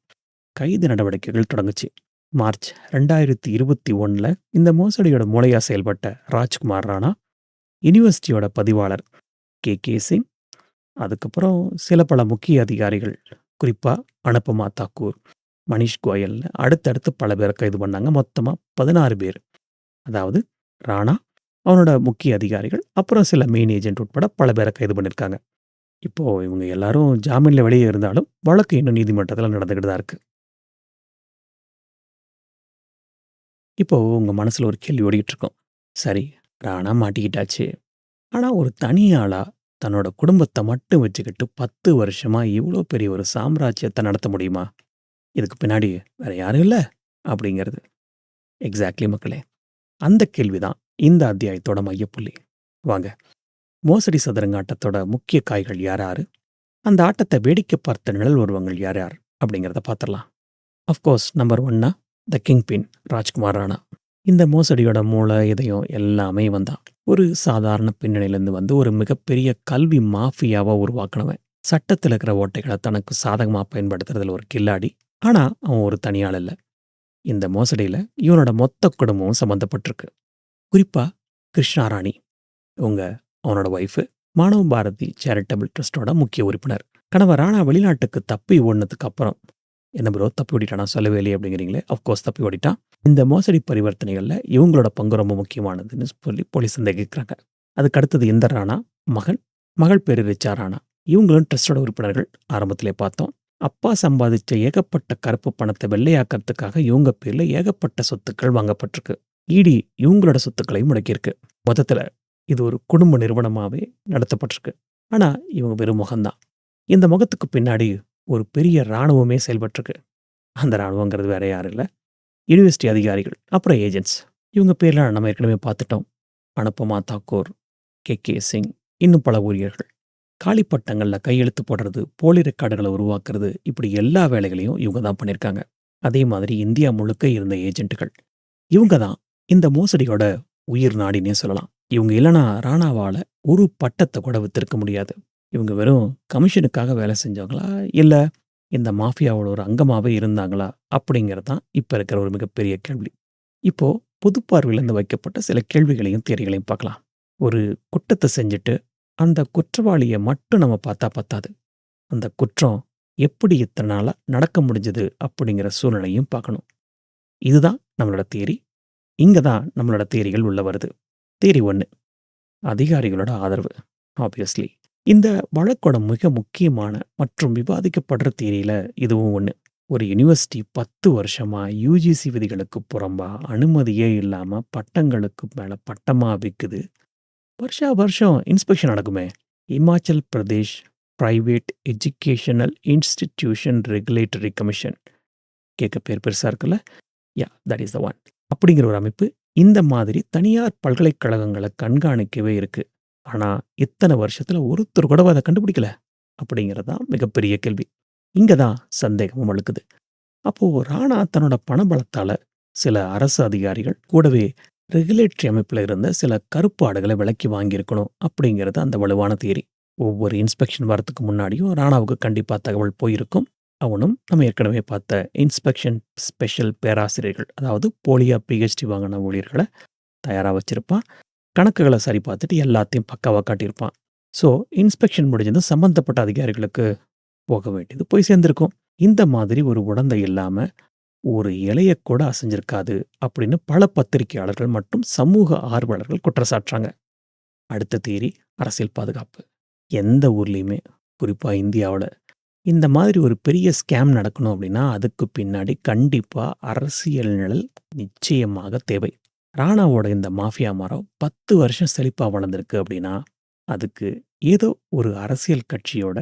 கைது நடவடிக்கைகள் தொடங்குச்சு. மார்ச் 2021 இந்த மோசடியோட மூளையாக செயல்பட்ட ராஜ்குமார் ராணா, யூனிவர்சிட்டியோட பதிவாளர் கே சிங், அதுக்கப்புறம் சில பல முக்கிய அதிகாரிகள், குறிப்பாக அனுபமா தாக்கூர், மனிஷ் கோயல்னு அடுத்தடுத்து பல பேரை கைது பண்ணாங்க. மொத்தமாக 16 பேர். அதாவது ராணா, அவனோட முக்கிய அதிகாரிகள், அப்புறம் சில மெயின் ஏஜென்ட் உட்பட பல பேரை கைது பண்ணியிருக்காங்க. இப்போது இவங்க எல்லாரும் ஜாமீனில் வெளியே இருந்தாலும் வழக்கு இன்னும் நீதிமன்றத்தில் நடந்துக்கிட்டு தான் இருக்கு. இப்போது உங்கள் மனசில் ஒரு கேள்வி ஓடிக்கிட்டு இருக்கோம். சரி, ராணா மாட்டிக்கிட்டாச்சு. ஆனால் ஒரு தனியாளாக தன்னோட குடும்பத்தை மட்டும் வச்சுக்கிட்டு 10 வருஷமாக இவ்வளோ பெரிய ஒரு சாம்ராஜ்யத்தை நடத்த முடியுமா? இதுக்கு பின்னாடி வேற யாரும் இல்லை அப்படிங்கிறது. எக்ஸாக்ட்லி மக்களே, அந்த கேள்விதான் இந்த அத்தியாயத்தோட மையப்புள்ளி. வாங்க, மோசடி சதுரங்க ஆட்டத்தோட முக்கிய காய்கள் யார் யாரு, அந்த ஆட்டத்தை வேடிக்கை பார்த்த நிழல் உருவங்கள் யார் யார் அப்படிங்கிறத பார்த்துடலாம். அஃப்கோர்ஸ் நம்பர் 1 த கிங் பின் ராஜ்குமார் ராணா. இந்த மோசடியோட மூளை, இதயம் எல்லாமே வந்தான். ஒரு சாதாரண பின்னணியிலேருந்து வந்து ஒரு மிகப்பெரிய கல்வி மாஃபியாவை உருவாக்கினவன். சட்டத்தில் இருக்கிற ஓட்டைகளை தனக்கு சாதகமாக பயன்படுத்துறதுல ஒரு கில்லாடி. ஆனால் அவன் ஒரு தனியாள் இல்லை. இந்த மோசடியில் இவனோட மொத்த குடும்பமும் சம்மந்தப்பட்டிருக்கு. குறிப்பாக கிருஷ்ணா ராணி, இவங்க அவனோட ஒய்ஃபு, மானவ பாரதி சேரிட்டபிள் ட்ரஸ்டோட முக்கிய உறுப்பினர். கணவர் ராணா வெளிநாட்டுக்கு தப்பி ஓடினதுக்கு அப்புறம், என்ன ப்ரோ தப்பி ஓடிட்டானா சொல்லவே இல்லையே அப்படிங்கிறீங்களே, அஃப்கோர்ஸ் தப்பி ஓடிட்டான். இந்த மோசடி பரிவர்த்தனைகளில் இவங்களோட பங்கு ரொம்ப முக்கியமானதுன்னு சொல்லி போலீஸ் சந்தேகிக்கிறாங்க. அதுக்கு அடுத்தது இந்த ராணா, மகள் பேரு ரிச்சா ராணா. இவங்களும் ட்ரஸ்டோட உறுப்பினர்கள். ஆரம்பத்திலே பார்த்தோம். அப்பா சம்பாதிச்ச ஏகப்பட்ட கருப்பு பணத்தை வெள்ளையாக்கிறதுக்காக இவங்க பேர்ல ஏகப்பட்ட சொத்துக்கள் வாங்கப்பட்டிருக்கு. இடி இவங்களோட சொத்துக்களையும் முடக்கியிருக்கு. மொத்தத்தில் இது ஒரு குடும்ப நிறுவனமாகவே நடத்தப்பட்டிருக்கு. ஆனால் இவங்க வெறும் முகம்தான். இந்த முகத்துக்கு பின்னாடி ஒரு பெரிய இராணுவமே செயல்பட்டிருக்கு. அந்த இராணுவங்கிறது வேற யாரும் இல்லை, யூனிவர்சிட்டி அதிகாரிகள், அப்புறம் ஏஜென்ட்ஸ். இவங்க பேர்லாம் நம்ம ஏற்கனவே பார்த்துட்டோம். அனுபமா தாக்கூர், கே சிங், இன்னும் பல ஊழியர்கள். காலிப்பட்டங்களில் கையெழுத்து போடுறது, போலி ரெக்கார்டுகளை உருவாக்குறது, இப்படி எல்லா வேலைகளையும் இவங்க தான் பண்ணியிருக்காங்க. அதே மாதிரி இந்தியா முழுக்க இருந்த ஏஜென்ட்டுகள் இவங்க தான் இந்த மோசடியோட உயிர் நாடினே சொல்லலாம். இவங்க இல்லைனா ராணாவால் ஒரு பட்டத்தை கூட வித்திருக்க முடியாது. இவங்க வெறும் கமிஷனுக்காக வேலை செஞ்சவங்களா, இல்லை இந்த மாஃபியாவோட ஒரு அங்கமாகவே இருந்தாங்களா அப்படிங்கிறது தான் இப்போ இருக்கிற ஒரு மிகப்பெரிய கேள்வி. இப்போது பொதுப்பார்வையிலேருந்து வைக்கப்பட்ட சில கேள்விகளையும் தியரிகளையும் பார்க்கலாம். ஒரு குற்றத்தை செஞ்சுட்டு அந்த குற்றவாளியை மட்டும் நம்ம பார்த்தா பத்தாது. அந்த குற்றம் எப்படி இத்தனை நாளாக நடக்க முடிஞ்சது அப்படிங்கிற சூழ்நிலையும் பார்க்கணும். இதுதான் நம்மளோட தியரி. இங்க தான் நம்மளோட தியரிகள் உள்ள வருது. தியரி 1, அதிகாரிகளோட ஆதரவு. ஆப்வியஸ்லி. இந்த வழக்கோட மிக முக்கியமான மற்றும் விவாதிக்கப்படுற தியரியில இதுவும் ஒண்ணு. ஒரு யுனிவர்சிட்டி 10 வருஷமா யுஜிசி விதிகளுக்கு புறம்பா அனுமதியே இல்லாம பட்டங்களுக்கு மேல பட்டமா விக்குது. வருஷா வருஷம் இன்ஸ்பெக்ஷன் நடக்குமே. Himachal Pradesh private educational institution regulatory commission. கேட்க பேர் பெருசா இருக்குல்ல? யா, தட் இஸ் த ஒன். அப்படிங்கிற ஒரு அமைப்பு இந்த மாதிரி தனியார் பல்கலைக்கழகங்களை கண்காணிக்கவே இருக்கு. ஆனா இத்தனை வருஷத்துல ஒருத்தர் கூட அதை கண்டுபிடிக்கல அப்படிங்கிறது தான் மிகப்பெரிய கேள்வி. இங்க தான் சந்தேகமும் வழுக்குது. அப்போ ராணா தன்னோட பணபலத்தால சில அரசு அதிகாரிகள் கூடவே ரெகுலேட்டரி அமைப்புல இருந்த சில கருப்பு ஆடுகளை விலக்கி வாங்கியிருக்கணும் அப்படிங்கிறது அந்த வலுவான தியரி. ஒவ்வொரு இன்ஸ்பெக்ஷன் வரத்துக்கு முன்னாடியும் ராணாவுக்கு கண்டிப்பா தகவல் போயிருக்கும். அவனும் நம்ம ஏற்கனவே பார்த்த இன்ஸ்பெக்ஷன் ஸ்பெஷல் பேராசிரியர்கள், அதாவது போலியா பிஹெச்டி வாங்கின ஊழியர்களை தயாரா வச்சிருப்பான். கணக்குகளை சரி பார்த்துட்டு எல்லாத்தையும் பக்காவா காட்டியிருப்பான். ஸோ இன்ஸ்பெக்ஷன் முடிஞ்சதும் சம்பந்தப்பட்ட அதிகாரிகளுக்கு போக வேண்டியது போய் சேர்ந்திருக்கும். இந்த மாதிரி ஒரு உடந்தை இல்லாம ஒரு இலைய கூட அசைஞ்சிருக்காது அப்படின்னு பல பத்திரிகையாளர்கள் மற்றும் சமூக ஆர்வலர்கள் குற்றச்சாட்டுறாங்க. அடுத்த தியரி அரசியல் பாதுகாப்பு. எந்த ஊர்லயுமே, குறிப்பா இந்தியாவுல இந்த மாதிரி ஒரு பெரிய ஸ்கேம் நடக்கணும் அப்படின்னா அதுக்கு பின்னாடி கண்டிப்பா அரசியல் நிழல் நிச்சயமாக தேவை. ராணாவோட இந்த மாஃபியா மரம் 10 வருஷம் செழிப்பா வளர்ந்திருக்கு அப்படின்னா அதுக்கு ஏதோ ஒரு அரசியல் கட்சியோட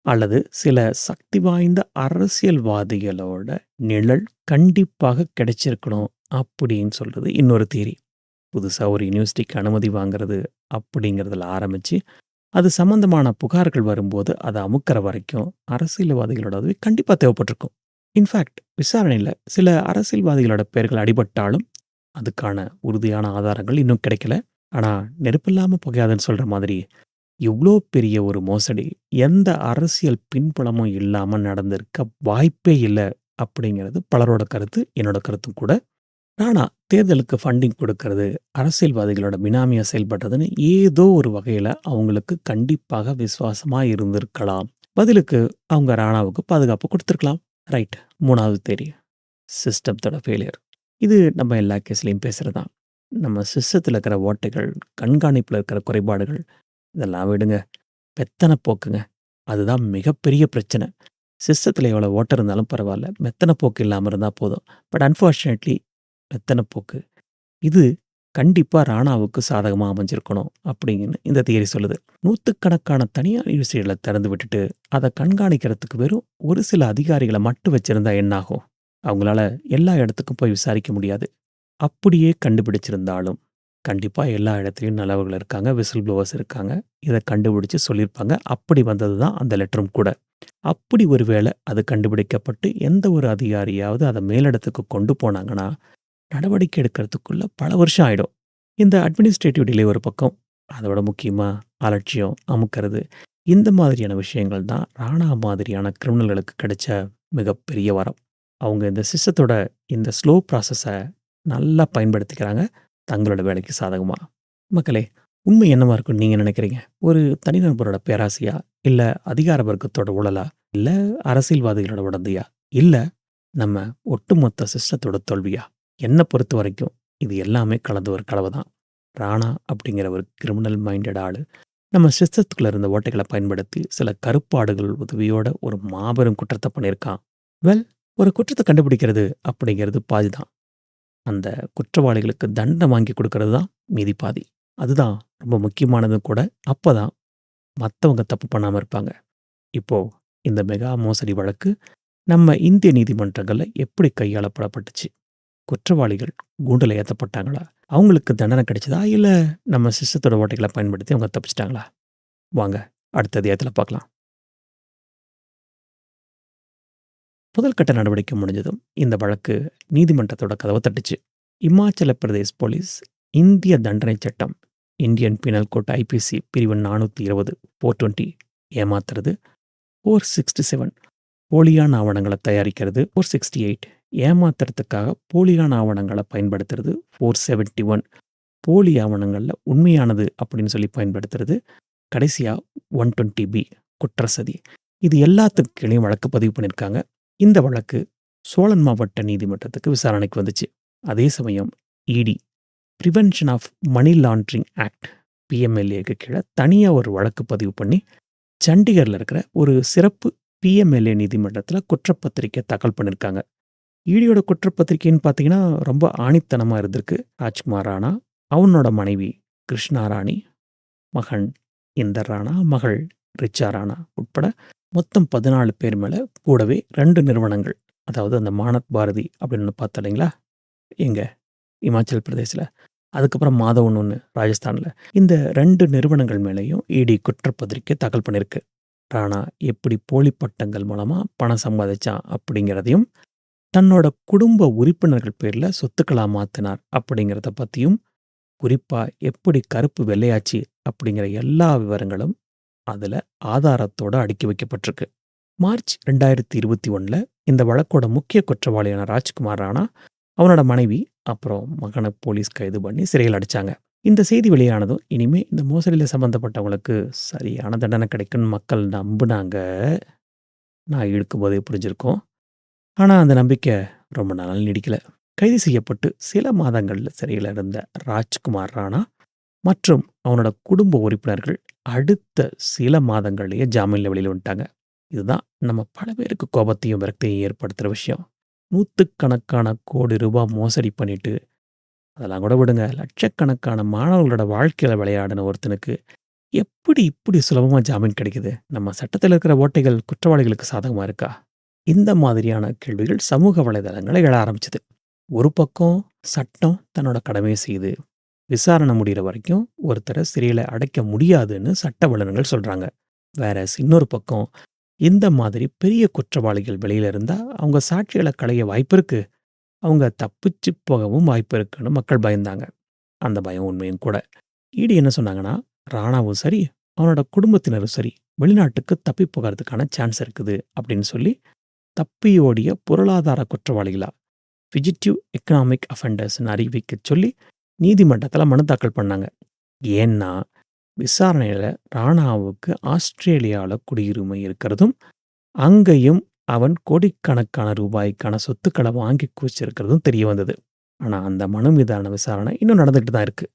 அல்லது சில சக்தி வாய்ந்த அரசியல்வாதிகளோட நிழல் கண்டிப்பாக கிடைச்சிருக்கணும் அப்படின்னு சொல்றது இன்னொரு தியரி. புதுசா ஒரு யூனிவர்சிட்டிக்கு அனுமதி வாங்குறது அப்படிங்கிறதுல ஆரம்பிச்சு அது சம்பந்தமான புகார்கள் வரும்போது அதை அமுக்கிற வரைக்கும் அரசியல்வாதிகளோட உதவி கண்டிப்பா தேவைப்பட்டிருக்கும். இன்ஃபேக்ட் விசாரணையில சில அரசியல்வாதிகளோட பெயர்கள் அடிபட்டாலும் அதுக்கான உறுதியான ஆதாரங்கள் இன்னும் கிடைக்கல. ஆனா நெருப்பில்லாம புகையாதுன்னு சொல்ற மாதிரி இவ்ளோ பெரிய ஒரு மோசடி எந்த அரசியல் பின்புலமும் இல்லாம நடந்திருக்க வாய்ப்பே இல்ல அப்படிங்கிறது பலரோட கருத்து, என்னோட கருத்தும் கூட. ராணா தேர்தலுக்கு ஃபண்டிங் கொடுக்கறது, அரசியல்வாதிகளோட பினாமியா செயல்படுறதுன்னு ஏதோ ஒரு வகையில அவங்களுக்கு கண்டிப்பாக விசுவாசமா இருந்திருக்கலாம். பதிலுக்கு அவங்க ராணாவுக்கு பாதுகாப்பு கொடுத்திருக்கலாம். ரைட். 3வது தியரி, சிஸ்டத்தோட ஃபெயிலியர். இது நம்ம எல்லா கேஸ்லயும் பேசுறதுதான். நம்ம சிஸ்டத்துல இருக்கிற ஓட்டைகள், கண்காணிப்புல இருக்கிற குறைபாடுகள் இதெல்லாம் விடுங்க. மெத்தன போக்குங்க. அதுதான் மிகப்பெரிய பிரச்சனை. சிஸ்டத்துல எவ்வளவு ஓட்டை இருந்தாலும் பரவாயில்ல. மெத்தன போக்கு இல்லாம இருந்தா போதும். பட் அன்ஃபார்ச்சுனேட்லி மெத்தன போக்கு இது கண்டிப்பா ராணாவுக்கு சாதகமா அமைஞ்சிருக்கணும் அப்படின்னு இந்த தியரி சொல்லுது. நூத்துக்கணக்கான தனியார் யூனிவர்சிட்டிகளை திறந்து விட்டுட்டு அதை கண்காணிக்கிறதுக்கு வெறும் ஒரு சில அதிகாரிகளை மட்டும் வச்சிருந்தா என்னாகும்? அவங்களால எல்லா இடத்துக்கும் போய் விசாரிக்க முடியாது. அப்படியே கண்டுபிடிச்சிருந்தாலும் கண்டிப்பா எல்லா இடத்துலயும் நல்லவர்கள் இருக்காங்க, விசில் ப்ளோவர்ஸ் இருக்காங்க. இதை கண்டுபிடிச்சு சொல்லியிருப்பாங்க. அப்படி வந்தது தான் அந்த லெட்டரும் கூட. அப்படி ஒருவேளை அது கண்டுபிடிக்கப்பட்டு எந்த ஒரு அதிகாரியாவது அதை மேலிடத்துக்கு கொண்டு போனாங்கன்னா நடவடிக்கை எடுக்கிறதுக்குள்ள பல வருஷம் ஆயிடும். இந்த அட்மினிஸ்ட்ரேட்டிவ் டிலே ஒரு பக்கம். அதோட முக்கியமா அலட்சியம், அமுக்கிறது இந்த மாதிரியான விஷயங்கள் தான் ராணா மாதிரியான கிரிமினல்களுக்கு கிடைச்ச மிகப்பெரிய வரம். அவங்க இந்த சிஸ்டத்தோட இந்த ஸ்லோ ப்ராசஸை நல்லா பயன்படுத்திக்கிறாங்க தங்களோட வேலைக்கு சாதகமா. மக்களே, உண்மை என்னவா இருக்கும்னு நீங்க நினைக்கிறீங்க? ஒரு தனிநபரோட பேராசையா? இல்ல அதிகார வர்க்கத்தோட ஊழலா? இல்ல அரசியல்வாதிகளோட உடந்தையா? இல்ல நம்ம ஒட்டுமொத்த சிஸ்டத்தோட தோல்வியா? என்ன பொறுத்த வரைக்கும் இது எல்லாமே கலந்த ஒரு கலவை தான். ராணா அப்படிங்கிற ஒரு கிரிமினல் மைண்டட் ஆளு நம்ம சிஸ்டத்துக்குள்ள இருந்த ஓட்டைகளை பயன்படுத்தி சில கருப்பாடுகள் உதவியோட ஒரு மாபெரும் குற்றத்தை பண்ணியிருக்கான். வெல், ஒரு குற்றத்தை கண்டுபிடிக்கிறது அப்படிங்கிறது பாதி தான். அந்த குற்றவாளிகளுக்கு தண்டனை வாங்கி கொடுக்கறது தான் மீதி பாதி. அதுதான் ரொம்ப முக்கியமானதும் கூட. அப்பதான் மத்தவங்க தப்பு பண்ணாம இருப்பாங்க. இப்போ இந்த மெகா மோசடி வழக்கு நம்ம இந்திய நீதிமன்றங்கள்ல எப்படி கையாளப்படப்பட்டுச்சு? குற்றவாளிகள் கூண்டுல ஏத்தப்பட்டாங்களா? அவங்களுக்கு தண்டனை கிடைச்சதா? இல்ல நம்ம சிஸ்டத்தோட ஓட்டைகளை பயன்படுத்தி அவங்க தப்பிச்சிட்டாங்களா? வாங்க அடுத்த அத்தியாயத்துல பார்க்கலாம். முதல் கட்ட நடவடிக்கை முடிஞ்சதும் இந்த வழக்கு நீதிமன்றத்தோட கதவை தட்டுச்சு. இமாச்சல பிரதேஷ் போலீஸ் இந்திய தண்டனை சட்டம், இந்தியன் பீனல் கோட் ஐபிசி பிரிவு 420 420 ஏமாத்துறது, 467 போலியான ஆவணங்களை தயாரிக்கிறது, 468 ஏமாத்துறதுக்காக போலியான ஆவணங்களை பயன்படுத்துறது, 471 போலி ஆவணங்கள்ல உண்மையானது அப்படின்னு சொல்லி பயன்படுத்துறது, கடைசியா 120B குற்றச்சதி. இது எல்லாத்துக்கு கீழேயும் வழக்கு பதிவு பண்ணியிருக்காங்க. இந்த வழக்கு சோழன் மாவட்ட நீதிமன்றத்துக்கு விசாரணைக்கு வந்துச்சு. அதே சமயம் ED prevention of money laundering act பிஎம்எல்ஏக்கு கீழே தனியாக ஒரு வழக்கு பதிவு பண்ணி சண்டிகரில் இருக்கிற ஒரு சிறப்பு பிஎம்எல்ஏ நீதிமன்றத்தில் குற்றப்பத்திரிக்கை தாக்கல் பண்ணியிருக்காங்க. ஈடியோட குற்றப்பத்திரிக்கைன்னு பார்த்தீங்கன்னா ரொம்ப ஆணித்தனமாக இருந்திருக்கு. ராஜ்குமார் ராணா, அவனோட மனைவி கிருஷ்ணா ராணி, மகன் இந்தர் ராணா, மகள் ரிச்சா ராணா உட்பட மொத்தம் 14 பேர் மேலே, கூடவே 2 நிறுவனங்கள், அதாவது அந்த மானத் பாரதி அப்படின்னு ஒன்று பார்த்தோம் இல்லைங்களா, எங்க இமாச்சல் பிரதேசில், அதுக்கப்புறம் மாதவன் ஒன்று ராஜஸ்தானில், இந்த 2 நிறுவனங்கள் மேலேயும் இடி குற்றப்பத்திரிக்கை தாக்கல் பண்ணியிருக்கு. ராணா எப்படி போலி பட்டங்கள் மூலமாக பணம் சம்பாதிச்சான் அப்படிங்கிறதையும், தன்னோட குடும்ப உறுப்பினர்கள் பேரில் சொத்துக்களாக மாற்றினார் அப்படிங்கிறத பற்றியும், குறிப்பாக எப்படி கருப்பு வெள்ளையாச்சு அப்படிங்கிற எல்லா விவரங்களும் அதில் ஆதாரத்தோடு அடுக்கி வைக்கப்பட்டிருக்கு. மார்ச் 2021 இந்த வழக்கோட முக்கிய குற்றவாளியான ராஜ்குமார் ராணா, அவனோட மனைவி, அப்புறம் மகனை போலீஸ் கைது பண்ணி சிறையில் அடைச்சாங்க. இந்த செய்தி வெளியானதும் இனிமே இந்த மோசடியில் சம்மந்தப்பட்டவங்களுக்கு சரியான தண்டனை கிடைக்கும்னு மக்கள் நம்பினாங்க. நான் இழுக்கும் போதே புரிஞ்சிருக்கோம். ஆனால் அந்த நம்பிக்கை ரொம்ப நாள் நீடிக்கலை. கைது செய்யப்பட்டு சில மாதங்களில் சிறையில் இருந்த ராஜ்குமார் ராணா மற்றும் அவனோட குடும்ப உறுப்பினர்கள் அடுத்த சில மாதங்கள்லேயே ஜாமீனில் வெளியில் வந்துட்டாங்க. இதுதான் நம்ம பல பேருக்கு கோபத்தையும் விரக்தியையும் ஏற்படுத்துகிற விஷயம். நூற்றுக்கணக்கான கோடி ரூபாய் மோசடி பண்ணிட்டு, அதெல்லாம் கூட விடுங்க, லட்சக்கணக்கான மாணவர்களோட வாழ்க்கையில் விளையாடின ஒருத்தனுக்கு எப்படி இப்படி சுலபமாக ஜாமீன் கிடைக்குது? நம்ம சட்டத்தில் இருக்கிற ஓட்டைகள் குற்றவாளிகளுக்கு சாதகமாக இருக்கா? இந்த மாதிரியான கேள்விகள் சமூக வலைதளங்களை எழ ஆரம்பிச்சது. ஒரு பக்கம் சட்டம் தன்னோட கடமையை செய்யுது, விசாரணை முடிகிற வரைக்கும் ஒருத்தரை சிறையில் அடைக்க முடியாதுன்னு சட்ட வல்லுநர்கள் சொல்கிறாங்க. வேற இன்னொரு பக்கம், இந்த மாதிரி பெரிய குற்றவாளிகள் வெளியில் இருந்தால் அவங்க சாட்சிகளை களைய வாய்ப்பு இருக்கு, அவங்க தப்பிச்சு போகவும் வாய்ப்பு இருக்குன்னு மக்கள் பயந்தாங்க. அந்த பயம் உண்மையும் கூட. இடி என்ன சொன்னாங்கன்னா, ராணாவும் சரி, அவனோட குடும்பத்தினரும் சரி, வெளிநாட்டுக்கு தப்பி போகிறதுக்கான சான்ஸ் இருக்குது அப்படின்னு சொல்லி தப்பியோடிய பொருளாதார குற்றவாளிகளா, ஃபிஜிட்டிவ் எக்கனாமிக் அஃபெண்டர்ஸ்ன்னு அறிவிக்க சொல்லி நீதிமன்றத்தில் மனு தாக்கல் பண்ணாங்க. ஏன்னா விசாரணையில் ராணாவுக்கு ஆஸ்திரேலியாவில் குடியுரிமை இருக்கிறதும், அங்கேயும் அவன் கோடிக்கணக்கான ரூபாய்க்கான சொத்துக்களை வாங்கி குவிச்சிருக்கிறதும் தெரிய வந்தது. ஆனால் அந்த மனு மீதான விசாரணை இன்னும் நடந்துகிட்டு தான் இருக்கு.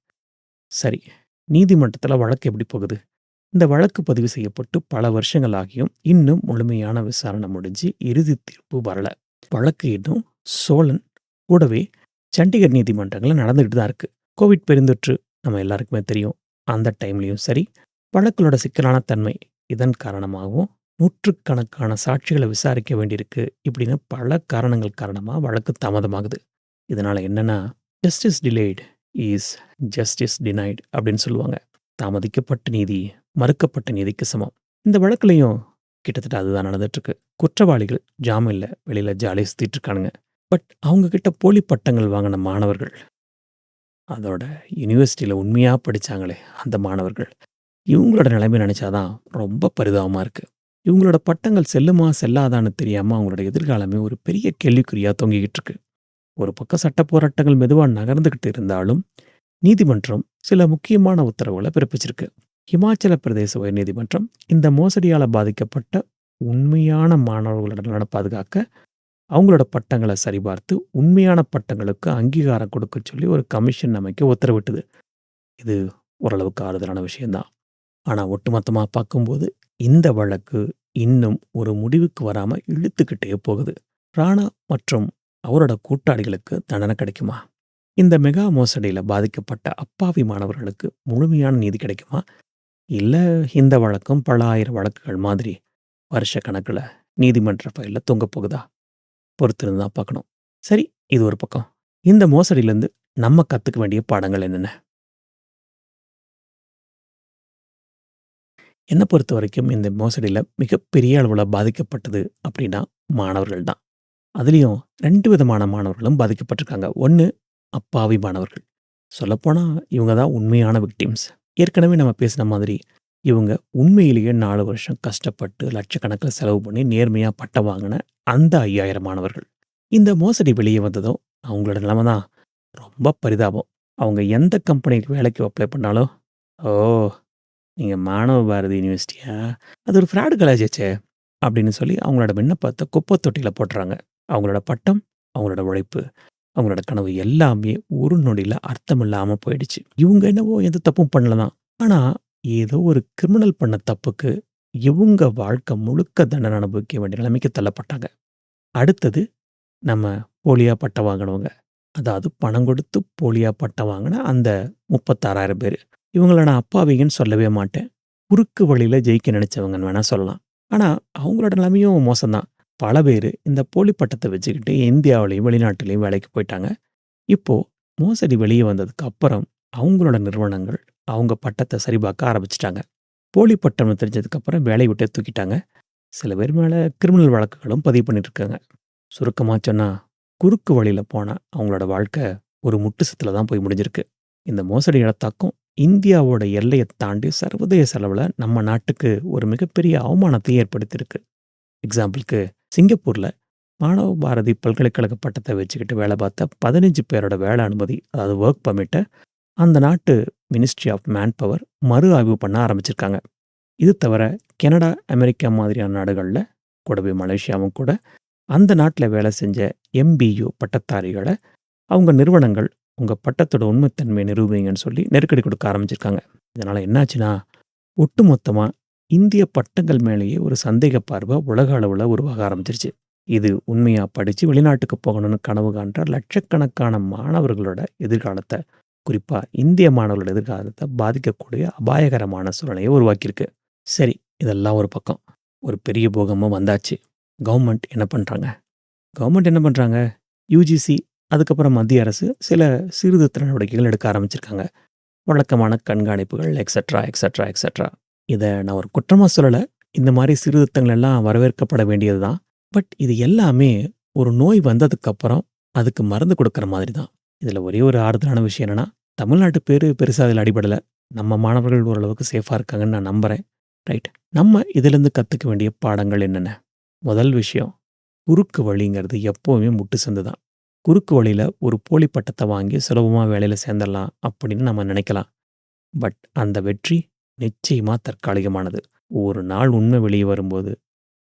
சரி, நீதிமன்றத்தில் வழக்கு எப்படி போகுது? இந்த வழக்கு பதிவு செய்யப்பட்டு பல வருஷங்கள் ஆகியும் இன்னும் முழுமையான விசாரணை முடிஞ்சு இறுதி தீர்ப்பு வரல. வழக்கு இன்னும் சோழன் கூடவே சண்டிகர் நீதிமன்றங்களில் நடந்துகிட்டு தான் இருக்கு. கோவிட் பெருந்தொற்று நம்ம எல்லாருக்குமே தெரியும். அந்த டைம்லையும் சரி, வழக்குகளோட சிக்கலான தன்மை, இதன் காரணமாகவும் நூற்றுக்கணக்கான சாட்சிகளை விசாரிக்க வேண்டியிருக்கு. இப்படின்னு பல காரணங்கள் காரணமாக வழக்கு தாமதமாகுது. இதனால் என்னன்னா, ஜஸ்டிஸ் டிலேய்டு இஸ் ஜஸ்டிஸ் டினைடு அப்படின்னு சொல்லுவாங்க. தாமதிக்கப்பட்ட நீதி மறுக்கப்பட்ட நீதிக்கு சமம். இந்த வழக்குலையும் கிட்டத்தட்ட அதுதான் நடந்துட்டுருக்கு. குற்றவாளிகள் ஜாமீனில் வெளியில் ஜாலியாக சுற்றிட்டு இருக்கானுங்க. பட் அவங்க கிட்ட போலி பட்டங்கள் வாங்கின மாணவர்கள், அதோட யூனிவர்சிட்டியில் உண்மையாக படித்தாங்களே அந்த மாணவர்கள், இவங்களோட நிலைமை நினச்சாதான் ரொம்ப பரிதாபமாக இருக்குது. இவங்களோட பட்டங்கள் செல்லுமா செல்லாதான்னு தெரியாமல் அவங்களோட எதிர்காலமே ஒரு பெரிய கேள்விக்குறியாக தொங்கிக்கிட்டு இருக்கு. ஒரு பக்கம் சட்ட போராட்டங்கள் மெதுவாக நகர்ந்துக்கிட்டு இருந்தாலும் நீதிமன்றம் சில முக்கியமான உத்தரவுகளை பிறப்பிச்சிருக்கு. இமாச்சல பிரதேச உயர்நீதிமன்றம் இந்த மோசடியால் பாதிக்கப்பட்ட உண்மையான மாணவர்களோட நலனை பாதுகாக்க அவங்களோட பட்டங்களை சரிபார்த்து உண்மையான பட்டங்களுக்கு அங்கீகாரம் கொடுக்க சொல்லி ஒரு கமிஷன் அமைக்க உத்தரவிட்டது. இது ஓரளவுக்கு ஆறுதலான விஷயம்தான். ஆனால் ஒட்டுமொத்தமாக பார்க்கும்போது இந்த வழக்கு இன்னும் ஒரு முடிவுக்கு வராமல் இழுத்துக்கிட்டே போகுது. ராணா மற்றும் அவரோட கூட்டாளிகளுக்கு தண்டனை கிடைக்குமா? இந்த மெகா மோசடியில் பாதிக்கப்பட்ட அப்பாவி மாணவர்களுக்கு முழுமையான நீதி கிடைக்குமா? இல்லை இந்த வழக்கம் பல ஆயிரம் வழக்குகள் மாதிரி வருஷ கணக்கில் நீதிமன்ற ஃபைலில் தொங்க போகுதா? பொறுத்திருந்து தான் பார்க்கணும். சரி, இது ஒரு பக்கம். இந்த மோசடியிலேருந்து நம்ம கற்றுக்க வேண்டிய பாடங்கள் என்னென்ன? என்னை பொறுத்த வரைக்கும் இந்த மோசடியில் மிகப்பெரிய அளவில் பாதிக்கப்பட்டது அப்படின்னா மாணவர்கள் தான். அதுலேயும் 2 விதமான மாணவர்களும் பாதிக்கப்பட்டிருக்காங்க. ஒன்று, அப்பாவி மாணவர்கள். சொல்லப்போனால் இவங்க தான் உண்மையான விக்டிம்ஸ். ஏற்கனவே நம்ம பேசின மாதிரி இவங்க உண்மையிலேயே 4 வருஷம் கஷ்டப்பட்டு லட்சக்கணக்கில் செலவு பண்ணி நேர்மையாக பட்டம் வாங்கின அந்த 5000 மாணவர்கள். இந்த மோசடி வெளியே வந்ததும் அவங்களோட நிலைமை தான் ரொம்ப பரிதாபம். அவங்க எந்த கம்பெனிக்கு வேலைக்கு அப்ளை பண்ணாலும், ஓ, நீங்கள் மாணவ பாரதி யூனிவர்சிட்டியா, அது ஒரு ஃப்ராடு காலேஜ் ஆச்சே அப்படின்னு சொல்லி அவங்களோட விண்ணப்பத்தை குப்பை தொட்டியில் போட்டுறாங்க. அவங்களோட பட்டம், அவங்களோட உழைப்பு, அவங்களோட கனவு எல்லாமே ஒரு நொடியில அர்த்தமில்லாம போயிடுச்சு. இவங்க என்னவோ எந்த தப்பும் பண்ணல தான். ஆனா, ஏதோ ஒரு கிரிமினல் பண்ண தப்புக்கு இவங்க வாழ்க்கை முழுக்க தண்டனை அனுபவிக்க வேண்டிய நிலைமைக்கு தள்ளப்பட்டாங்க. அடுத்தது நம்ம போலியா பட்டம் வாங்குனவங்க. அதாவது பணம் கொடுத்து போலியா பட்டம் வாங்குன அந்த 36,000 பேரு. இவங்கள நான் அப்பாவிங்கன்னு சொல்லவே மாட்டேன். குறுக்கு வழியில ஜெயிக்க நினைச்சவங்கன்னு வேணா சொல்லலாம். ஆனா, அவங்களோட நிலைமையும் மோசம் தான். பல பேரு இந்த போலி பட்டத்த வச்சுக்கிட்டு இந்தியாவிலயும், வெளிநாட்டிலயும் வேலைக்கு போயிட்டாங்க. இப்போ மோசடி வெளிய வந்ததுக்கு அப்புறம், அவங்களோட நிறுவனங்கள் அவங்க பட்டத்த சரிபார்க்க ஆரம்பிச்சுட்டாங்க. போலி பட்டம்னு தெரிஞ்சதுக்கு அப்புறம் வேலைய விட்டே தூக்கிட்டாங்க. சில பேர் மேல கிரிமினல் வழக்குகளும் பதிவு பண்ணிட்டு இருக்காங்க. சுருக்கமா சொன்னா, குறுக்கு வழியில போன அவங்களோட வாழ்க்கை ஒரு முட்டு சத்துல தான் போய் முடிஞ்சிருக்கு. இந்த மோசடியோட தாக்கம் இந்தியாவோட எல்லைய தாண்டி சர்வதேச அளவுல நம்ம நாட்டுக்கு ஒரு மிகப்பெரிய அவமானத்தை ஏற்படுத்தியிருக்கு. எக்ஸாம்பிளுக்கு சிங்கப்பூர்ல மாணவ பாரதி பல்கலைக்கழக பட்டத்த வச்சுக்கிட்டு வேலை பார்த்த 15 பேரோட வேலை அனுமதி, அதாவது வொர்க் பெர்மிட்ட அந்த நாட்டு மினிஸ்ட்ரி ஆஃப் மேன் பவர் மறு ஆய்வு பண்ண ஆரம்பிச்சிருக்காங்க. இது தவிர கனடா, அமெரிக்கா மாதிரியான நாடுகள்ல, கூடவே மலேசியாவும் கூட அந்த நாட்டுல வேலை செஞ்ச எம்பியு பட்டதாரிகள அவங்க நிறுவனங்கள் உங்க பட்டத்தோட உண்மைத்தன்மையை நிரூபிங்கன்னு சொல்லி நெருக்கடி கொடுக்க ஆரம்பிச்சிருக்காங்க. இதனால என்னாச்சுன்னா, ஒட்டுமொத்தமா இந்திய பட்டங்கள் மேலேயே ஒரு சந்தேக பார்வை உலக அளவுல உருவாக ஆரம்பிச்சிருச்சு. இது உண்மையா படிச்சு வெளிநாட்டுக்கு போகணும்னு கனவு காண்ற லட்சக்கணக்கான மாணவர்களோட எதிர்காலத்த, குறிப்பா இந்திய மாணவர்களோட எதிர்காலத்த பாதிக்கக்கூடிய அபாயகரமான சூழ்நிலையை உருவாக்கியிருக்கு. சரி, இதெல்லாம் ஒரு பக்கம். ஒரு பெரிய பூகம்பம் வந்தாச்சு. கவர்மெண்ட் என்ன பண்றாங்க? கவர்மெண்ட் என்ன பண்றாங்க? யுஜிசி, அதுக்கப்புறம் மத்திய அரசு சில சீர்திருத்த நடவடிக்கைகள் எடுக்க ஆரம்பிச்சிருக்காங்க. வழக்கமான கண்காணிப்புகள் எக்ஸெட்ரா, எக்ஸெட்ரா, எக்ஸெட்ரா. இத நான் ஒரு குற்றமா சொல்லல. இந்த மாரி சீர்திருத்தங்கள் எல்லாம் வரவேற்கப்பட வேண்டியது தான். பட் இது எல்லாமே ஒரு நோய் வந்ததுக்கு அப்புறம் அதுக்கு மருந்து குடுக்குற மாதிரி தான். இதுல ஒரே ஒரு ஆறுதலான விஷயம் என்னன்னா, தமிழ்நாட்டு பேரு பெருசா இதுல அடிபடல. நம்ம மாணவர்கள் ஓரளவுக்கு சேஃபா இருக்காங்கன்னு நான் நம்புறேன். ரைட். நம்ம இதிலிருந்து கத்துக்க வேண்டிய பாடங்கள் என்னென்ன? முதல் விஷயம், குறுக்கு வழிங்கிறது எப்பவுமே முட்டு சந்து தான். குறுக்கு வழியில ஒரு போலி பட்டத்த வாங்கி சுலபமா வேலையில சேர்ந்துடலாம் அப்படின்னு நம்ம நினைக்கலாம். பட் அந்த வெற்றி நிச்சயமா தற்காலிகமானது. ஒரு நாள் உண்மை வெளிய வரும்போது,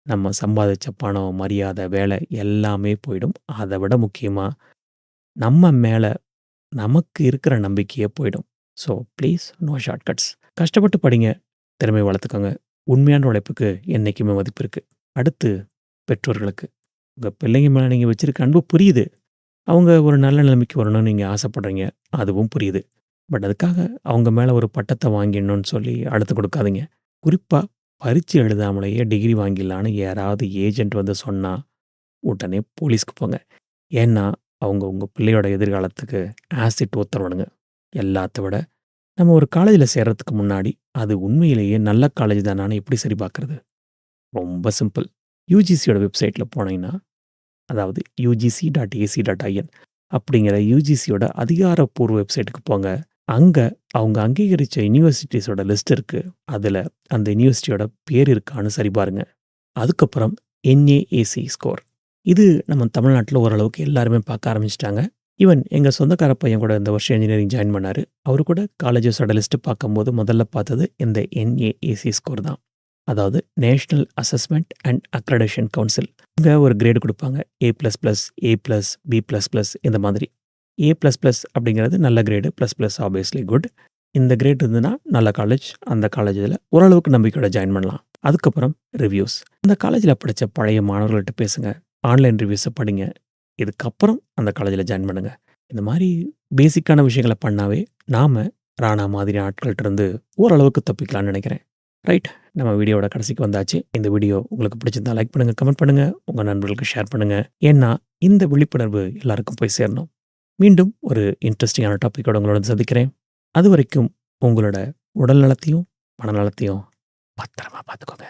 நம்ம சம்பாதிச்ச பணம், மரியாதை, வேலை எல்லாமே போயிடும். அத விட முக்கியமா, நம்ம மேல நமக்கு இருக்கிற நம்பிக்கையே போயிடும். So please no shortcuts. கஷ்டப்பட்டு படிங்க, திறமைய வளர்த்துக்கோங்க. உண்மையான உழைப்புக்கு என்னைக்குமே மதிப்பு இருக்கு. அடுத்து பெற்றோர்களுக்கு. உங்க பிள்ளைங்க மேல நீங்க வச்சிருக்க அன்பு புரியுது. அவங்க ஒரு நல்ல நிலைமைக்கு வரணும்னு நீங்க ஆசைப்படுறீங்க. அதுவும் புரியுது. பட் அதுக்காக அவங்க மேல ஒரு பட்டத்த வாங்கிடணும்னு சொல்லி அழுத்தம் குடுக்காதீங்க. குறிப்பா பரீட்சை எழுதாமலேயே டிகிரி வாங்கிடலான்னு யாராவது ஏஜென்ட் வந்து சொன்னா, உடனே போலீஸ்க்கு போங்க. ஏன்னா, அவங்க உங்க பிள்ளையோட எதிர்காலத்துக்கு ஆசிட் ஊத்துறவனுங்க. எல்லாத்த விட நம்ம ஒரு காலேஜ்ல சேர்றதுக்கு முன்னாடி, அது உண்மையிலேயே நல்ல காலேஜ் தானான்னு எப்படி சரி பார்க்கறது? ரொம்ப சிம்பிள். யுஜிசியோட வெப்சைட்ல போனீங்கன்னா, அதாவது ugc.ac.in அப்படிங்கிற யுஜிசியோட அதிகாரப்பூர்வ வெப்சைட்டுக்கு போங்க. அங்க அவங்க அங்கீகரிச்ச யுனிவர்சிட்டீஸோட லிஸ்ட் இருக்கு. அதுல அந்த யுனிவர்சிட்டியோட பேர் இருக்கான்னு சரிபாருங்க. அதுக்கப்புறம் என்ஏஏசி ஸ்கோர். இது நம்ம தமிழ்நாட்டுல ஓரளவுக்கு எல்லாருமே பார்க்க ஆரம்பிச்சுட்டாங்க. ஈவன் எங்க சொந்தக்கார பையன் கூட இந்த வருஷம் இன்ஜினியரிங் ஜாயின் பண்ணாரு. அவரு கூட காலேஜஸோட லிஸ்ட் பார்க்கும்போது முதல்ல பார்த்தது இந்த என்ஏஏசி ஸ்கோர் தான். அதாவது national assessment and accreditation council. இங்க ஒரு கிரேடு குடுப்பாங்க. A++, A+, B++ இந்த மாதிரி. A++ அப்படிங்கிறது நல்ல கிரேடு. Plus obviously good. இந்த கிரேட் இருந்ததுன்னா நல்ல காலேஜ். அந்த காலேஜ்ல ஓரளவுக்கு நம்பிக்கையோட ஜாயின் பண்ணலாம். அதுக்கப்புறம் ரிவ்யூஸ். அந்த காலேஜ்ல படிச்ச பழைய மாணவர்கள்ட்ட பேசுங்க. ஆன்லைன் ரிவ்யூஸ படிங்க. இதுக்கப்புறம் அந்த காலேஜ்ல ஜாயின் பண்ணுங்க. இந்த மாரி பேசிக்கான விஷயங்கள பண்ணாவே, நாம ராணா மாதிரி ஆட்கள்ட்ட இருந்து ஓரளவுக்கு தப்பிக்கலாம்னு நெனைக்கிறேன். ரைட். நம்ம வீடியோவோட கடைசிக்கு வந்தாச்சு. இந்த வீடியோ உங்களுக்கு பிடிச்சிருந்தா லைக் பண்ணுங்க, கமெண்ட் பண்ணுங்க, உங்க நண்பர்களுக்கு ஷேர் பண்ணுங்க. ஏன்னா, இந்த விழிப்புணர்வு எல்லாருக்கும் போய் சேரணும். மீண்டும் ஒரு இன்ட்ரஸ்டிங்கான டாபிக்கோட உங்களோட சந்திக்கிறேன். அதுவரைக்கும் உங்களோட உடல் நலத்தையும், மனநலத்தையும் பத்திரமா பார்த்துக்கோங்க.